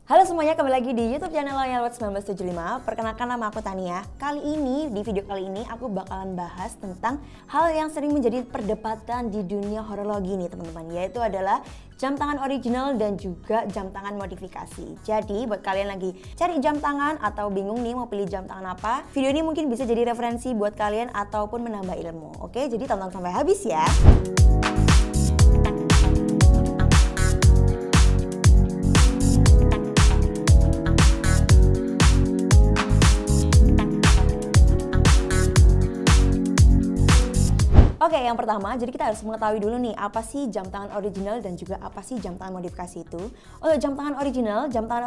Halo semuanya, kembali lagi di YouTube channel Loyal Watch 1975. Perkenalkan, nama aku Tania. Di video kali ini aku bakalan bahas tentang hal yang sering menjadi perdebatan di dunia horologi nih teman-teman, yaitu adalah jam tangan original dan juga jam tangan modifikasi. Jadi buat kalian lagi cari jam tangan atau bingung nih mau pilih jam tangan apa, video ini mungkin bisa jadi referensi buat kalian ataupun menambah ilmu. Oke, jadi tonton sampai habis ya. Oke, yang pertama, jadi kita harus mengetahui dulu nih apa sih jam tangan original dan juga apa sih jam tangan modifikasi itu. Untuk jam tangan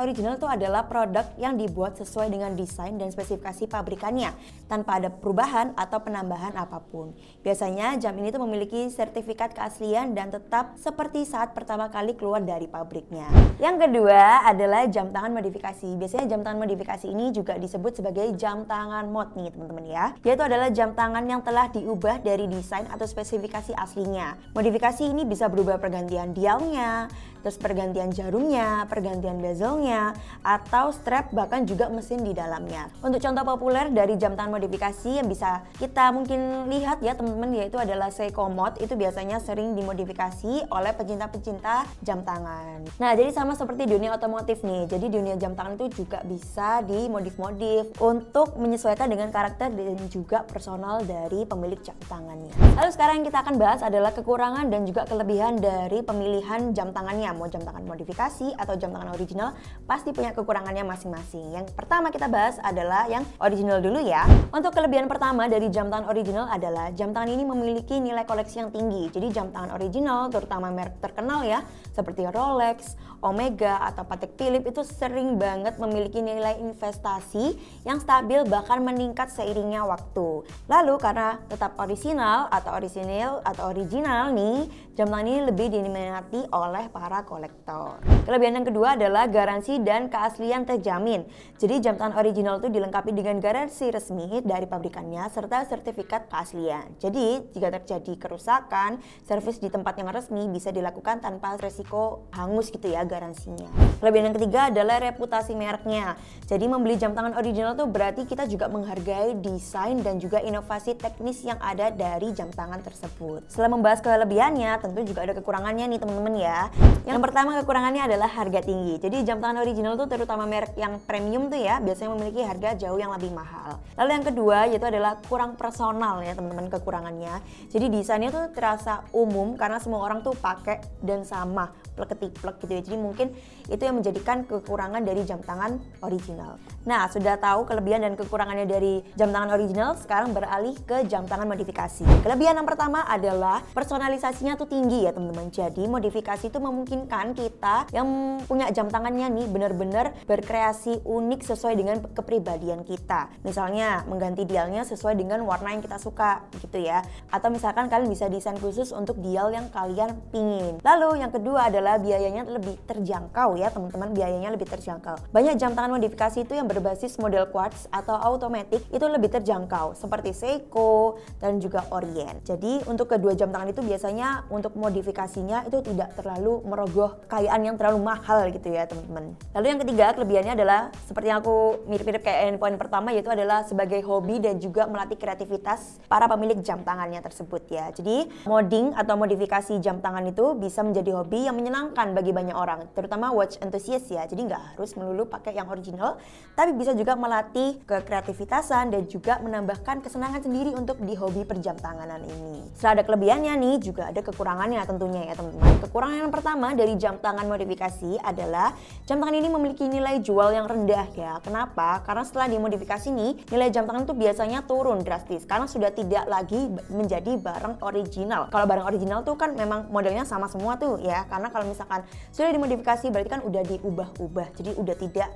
original itu adalah produk yang dibuat sesuai dengan desain dan spesifikasi pabrikannya tanpa ada perubahan atau penambahan apapun. Biasanya jam ini tuh memiliki sertifikat keaslian dan tetap seperti saat pertama kali keluar dari pabriknya. Yang kedua adalah jam tangan modifikasi. Biasanya jam tangan modifikasi ini juga disebut sebagai jam tangan mod nih teman-teman ya. Yaitu adalah jam tangan yang telah diubah dari desain atau spesifikasi aslinya. Modifikasi ini bisa berubah pergantian dialnya, terus pergantian jarumnya, pergantian bezelnya, atau strap, bahkan juga mesin di dalamnya. Untuk contoh populer dari jam tangan modifikasi yang bisa kita mungkin lihat ya teman-teman, yaitu adalah Seiko Mod. Itu biasanya sering dimodifikasi oleh pecinta-pecinta jam tangan. Nah, jadi sama seperti dunia otomotif nih. Jadi dunia jam tangan itu juga bisa dimodif-modif untuk menyesuaikan dengan karakter dan juga personal dari pemilik jam tangannya. Lalu sekarang yang kita akan bahas adalah kekurangan dan juga kelebihan dari pemilihan jam tangannya. Mau jam tangan modifikasi atau jam tangan original, pasti punya kekurangannya masing-masing. Yang pertama kita bahas adalah yang original dulu ya. Untuk kelebihan pertama dari jam tangan original adalah jam tangan ini memiliki nilai koleksi yang tinggi. Jadi jam tangan original, terutama merek terkenal ya, seperti Rolex, Omega, atau Patek Philippe itu sering banget memiliki nilai investasi yang stabil bahkan meningkat seiringnya waktu. Lalu karena tetap original nih, jam tangan ini lebih diminati oleh para kolektor. Kelebihan yang kedua adalah garansi dan keaslian terjamin. Jadi jam tangan original itu dilengkapi dengan garansi resmi dari pabrikannya serta sertifikat keaslian. Jadi jika terjadi kerusakan, servis di tempat yang resmi bisa dilakukan tanpa resiko hangus gitu ya garansinya. Kelebihan yang ketiga adalah reputasi mereknya. Jadi membeli jam tangan original tuh berarti kita juga menghargai desain dan juga inovasi teknis yang ada dari jam tangan tersebut. Setelah membahas kelebihannya, tentu juga ada kekurangannya nih teman-teman ya. Yang pertama kekurangannya adalah harga tinggi. Jadi jam tangan original tuh terutama merek yang premium tuh ya biasanya memiliki harga jauh yang lebih mahal. Lalu yang kedua yaitu adalah kurang personal ya teman-teman kekurangannya. Jadi desainnya tuh terasa umum karena semua orang tuh pakai dan sama plek-ketiplek gitu ya. Jadi mungkin itu yang menjadikan kekurangan dari jam tangan original. Nah, sudah tahu kelebihan dan kekurangannya dari jam tangan original, sekarang beralih ke jam tangan modifikasi. Kelebihan yang pertama adalah personalisasinya tuh tinggi ya teman-teman. Jadi modifikasi itu memungkinkan kita yang punya jam tangannya nih benar-benar berkreasi unik sesuai dengan kepribadian kita. Misalnya mengganti dialnya sesuai dengan warna yang kita suka gitu ya. Atau misalkan kalian bisa desain khusus untuk dial yang kalian pingin. Lalu yang kedua adalah biayanya lebih terjangkau ya teman-teman, biayanya lebih terjangkau. Banyak jam tangan modifikasi itu yang berbasis model quartz atau automatic itu lebih terjangkau seperti Seiko dan juga Orient. Jadi untuk kedua jam tangan itu biasanya untuk modifikasinya itu tidak terlalu merogoh kekayaan yang terlalu mahal gitu ya teman-teman. Lalu yang ketiga kelebihannya adalah seperti yang aku mirip-mirip kayak poin pertama, yaitu adalah sebagai hobi dan juga melatih kreativitas para pemilik jam tangannya tersebut ya. Jadi modding atau modifikasi jam tangan itu bisa menjadi hobi yang menyenangkan bagi banyak orang, terutama watch enthusiast ya. Jadi nggak harus melulu pakai yang original, tapi bisa juga melatih kekreativitasan dan juga menambahkan kesenangan sendiri untuk di hobi perjam tanganan ini. Setelah ada kelebihannya nih, juga ada kekurangannya tentunya ya teman-teman. Kekurangan yang pertama dari jam tangan modifikasi adalah jam tangan ini memiliki nilai jual yang rendah ya. Kenapa? Karena setelah dimodifikasi nih, nilai jam tangan itu biasanya turun drastis karena sudah tidak lagi menjadi barang original. Kalau barang original tuh kan memang modelnya sama semua tuh ya. Karena kalau misalkan sudah dimodifikasi berarti kan udah diubah-ubah. Jadi udah tidak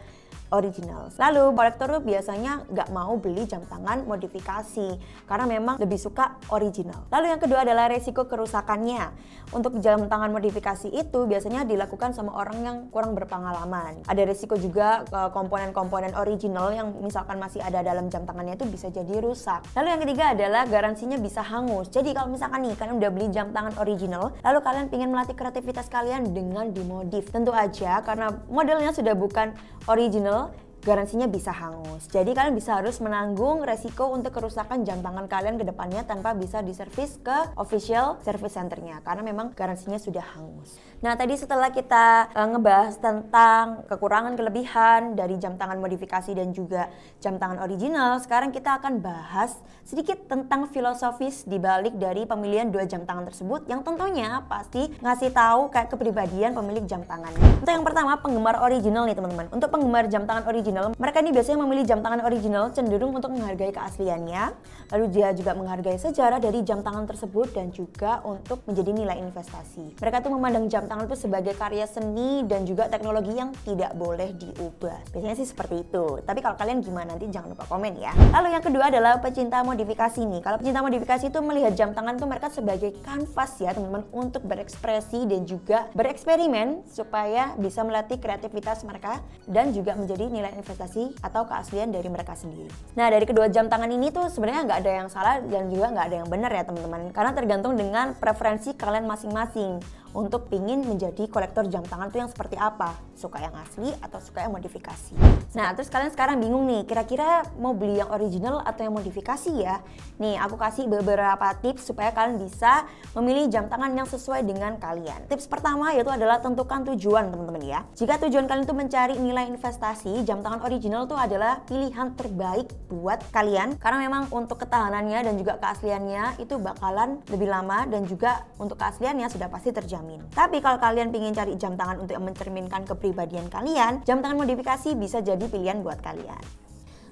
original. Lalu kolektor tuh biasanya nggak mau beli jam tangan modifikasi karena memang lebih suka original. Lalu yang kedua adalah resiko kerusakannya. Untuk jam tangan modifikasi itu biasanya dilakukan sama orang yang kurang berpengalaman. Ada resiko juga komponen-komponen original yang misalkan masih ada dalam jam tangannya itu bisa jadi rusak. Lalu yang ketiga adalah garansinya bisa hangus. Jadi kalau misalkan nih kalian udah beli jam tangan original, lalu kalian ingin melatih kreativitas kalian dengan dimodif, tentu aja karena modelnya sudah bukan original, garansinya bisa hangus. Jadi kalian bisa harus menanggung resiko untuk kerusakan jam tangan kalian ke depannya tanpa bisa diservis ke official service centernya karena memang garansinya sudah hangus. Nah, tadi setelah kita ngebahas tentang kekurangan kelebihan dari jam tangan modifikasi dan juga jam tangan original, sekarang kita akan bahas sedikit tentang filosofis dibalik dari pemilihan dua jam tangan tersebut yang tentunya pasti ngasih tahu kayak kepribadian pemilik jam tangan. Untuk yang pertama, penggemar original nih teman-teman. Untuk penggemar jam tangan original, mereka ini biasanya memilih jam tangan original cenderung untuk menghargai keasliannya, lalu dia juga menghargai sejarah dari jam tangan tersebut dan juga untuk menjadi nilai investasi. Mereka tuh memandang jam tangan itu sebagai karya seni dan juga teknologi yang tidak boleh diubah. Biasanya sih seperti itu. Tapi kalau kalian gimana, nanti jangan lupa komen ya. Lalu yang kedua adalah pecinta modifikasi nih. Kalau pecinta modifikasi itu melihat jam tangan itu mereka sebagai kanvas ya teman-teman untuk berekspresi dan juga bereksperimen supaya bisa melatih kreativitas mereka dan juga menjadi nilai investasi atau keaslian dari mereka sendiri. Nah, dari kedua jam tangan ini tuh sebenarnya nggak ada yang salah dan juga nggak ada yang benar ya teman-teman, karena tergantung dengan preferensi kalian masing-masing untuk pingin menjadi kolektor jam tangan tuh yang seperti apa, suka yang asli atau suka yang modifikasi. Nah, terus kalian sekarang bingung nih, kira-kira mau beli yang original atau yang modifikasi ya? Nih, aku kasih beberapa tips supaya kalian bisa memilih jam tangan yang sesuai dengan kalian. Tips pertama yaitu adalah tentukan tujuan teman-teman ya. Jika tujuan kalian tuh mencari nilai investasi, jam tangan original tuh adalah pilihan terbaik buat kalian karena memang untuk ketahanannya dan juga keasliannya itu bakalan lebih lama dan juga untuk keasliannya sudah pasti terjamin. Tapi kalau kalian ingin cari jam tangan untuk mencerminkan kepribadian kalian, jam tangan modifikasi bisa jadi pilihan buat kalian.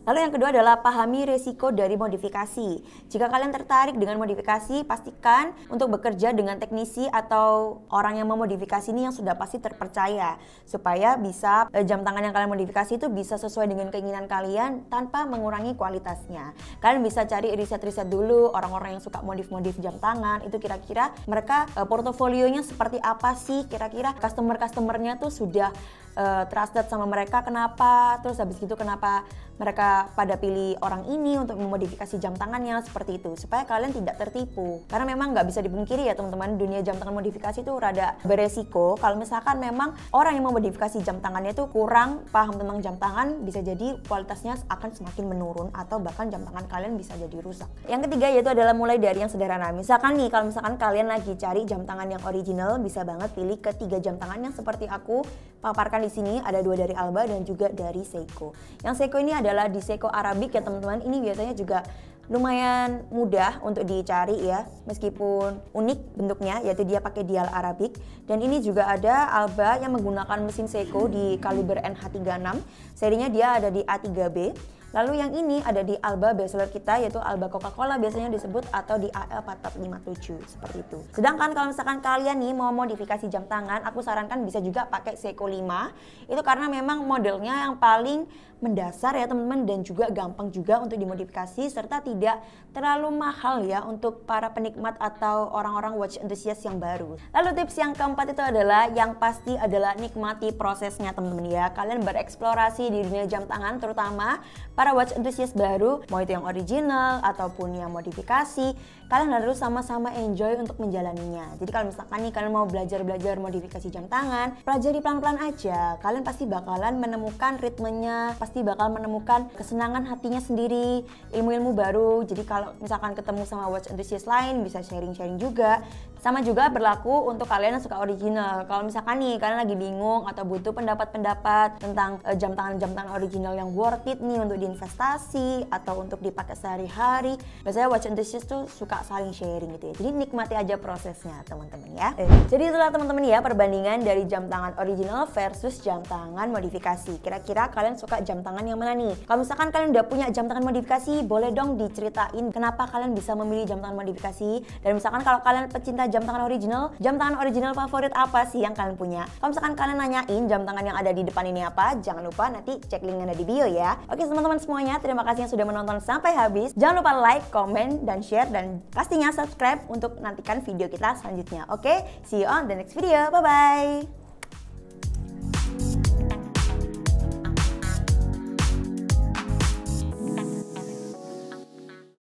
Lalu yang kedua adalah pahami resiko dari modifikasi. Jika kalian tertarik dengan modifikasi, pastikan untuk bekerja dengan teknisi atau orang yang memodifikasi ini yang sudah pasti terpercaya supaya bisa jam tangan yang kalian modifikasi itu bisa sesuai dengan keinginan kalian tanpa mengurangi kualitasnya. Kalian bisa cari riset-riset dulu orang-orang yang suka modif-modif jam tangan, itu kira-kira mereka portofolionya seperti apa sih, kira-kira customer-customernya tuh sudah trusted sama mereka kenapa, terus habis gitu kenapa mereka pada pilih orang ini untuk memodifikasi jam tangannya seperti itu, supaya kalian tidak tertipu. Karena memang nggak bisa dipungkiri ya teman-teman, dunia jam tangan modifikasi itu rada beresiko. Kalau misalkan memang orang yang memodifikasi jam tangannya itu kurang paham tentang jam tangan, bisa jadi kualitasnya akan semakin menurun atau bahkan jam tangan kalian bisa jadi rusak. Yang ketiga yaitu adalah mulai dari yang sederhana. Misalkan nih, kalau misalkan kalian lagi cari jam tangan yang original, bisa banget pilih ketiga jam tangan yang seperti aku paparkan di sini. Ada dua dari Alba dan juga dari Seiko. Yang Seiko ini adalah di Seiko Arabic ya teman-teman. Ini biasanya juga lumayan mudah untuk dicari ya, meskipun unik bentuknya, yaitu dia pakai dial Arabic. Dan ini juga ada Alba yang menggunakan mesin Seiko di kaliber NH36, serinya dia ada di A3B. Lalu yang ini ada di Alba bestseller kita, yaitu Alba Coca-Cola biasanya disebut, atau di AL4457 seperti itu. Sedangkan kalau misalkan kalian nih mau modifikasi jam tangan, aku sarankan bisa juga pakai Seiko 5. Itu karena memang modelnya yang paling mendasar ya teman-teman, dan juga gampang juga untuk dimodifikasi serta tidak terlalu mahal ya untuk para penikmat atau orang-orang watch enthusiast yang baru. Lalu tips yang keempat itu adalah yang pasti adalah nikmati prosesnya teman-teman ya. Kalian bereksplorasi di dunia jam tangan, terutama para watch enthusiast baru, mau itu yang original ataupun yang modifikasi, kalian harus sama-sama enjoy untuk menjalaninya. Jadi kalau misalkan nih kalian mau belajar modifikasi jam tangan, pelajari pelan-pelan aja. Kalian pasti bakalan menemukan ritmenya, pasti bakal menemukan kesenangan hatinya sendiri, ilmu-ilmu baru. Jadi kalau misalkan ketemu sama watch enthusiast lain, bisa sharing-sharing juga. Sama juga berlaku untuk kalian yang suka original. Kalau misalkan nih kalian lagi bingung atau butuh pendapat-pendapat tentang jam tangan original yang worth it nih untuk diinvestasi atau untuk dipakai sehari-hari, biasanya watch enthusiast tuh suka saling sharing gitu ya. Jadi nikmati aja prosesnya teman-teman ya. Jadi itulah teman-teman ya perbandingan dari jam tangan original versus jam tangan modifikasi. Kira-kira kalian suka jam tangan yang mana nih? Kalau misalkan kalian udah punya jam tangan modifikasi, boleh dong diceritain kenapa kalian bisa memilih jam tangan modifikasi. Dan misalkan kalau kalian pecinta jam tangan original favorit apa sih yang kalian punya? Kalau misalkan kalian nanyain jam tangan yang ada di depan ini apa, jangan lupa nanti cek link yang ada di bio ya. Oke teman-teman semuanya, terima kasih yang sudah menonton sampai habis. Jangan lupa like, comment, dan share, dan pastinya subscribe untuk nantikan video kita selanjutnya. Oke, see you on the next video. Bye-bye.